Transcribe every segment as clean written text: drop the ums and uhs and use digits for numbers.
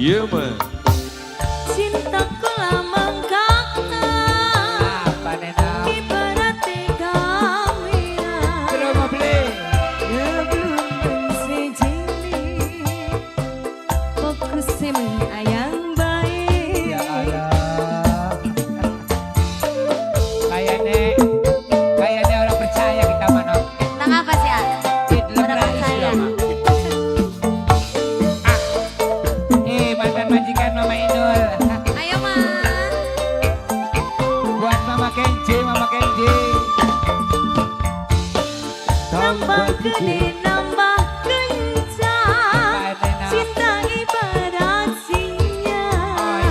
Iya mah. Cintaku lama kangen. Apa nena? Ibarat kamera. Belum mau beli. Belum sejeli. Fokus ayang baik. Ya Allah. Kayaknya orang percaya kita mana? Tentang apa sih, A? Orang percaya. Mantan majikan Mama Inul. Ayo, Mas. Buat Mama Kenji, Mama Kenji. Nambah gede, nambah kencang. Cinta ibarat sinyal.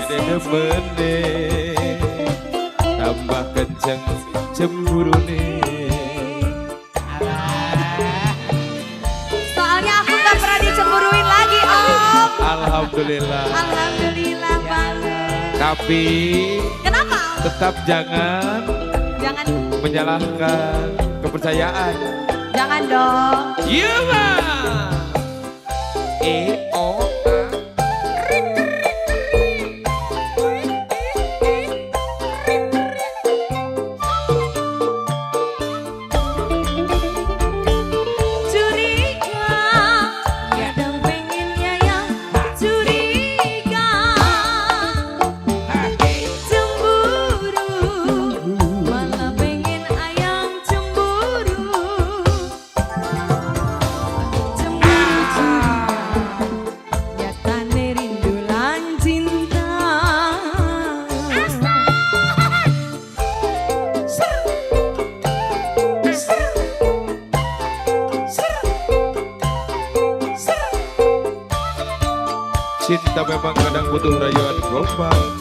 Dede mene tambah kenceng cemburu nih. Soalnya aku gak pernah dicemburuin lagi, Om. Alhamdulillah. Alhamdulillah banget. Tapi Kenapa, Om? tetap jangan Jangan, menyalahkan kepercayaan. jangan dong. Iya mah. O Curiga, kadang pengen nyayang. Curiga, cemburu, malah pengen ayang cemburu. Cemburu, nyatane rindu lan cinta. cinta memang kadang butuh rayuan gelombang.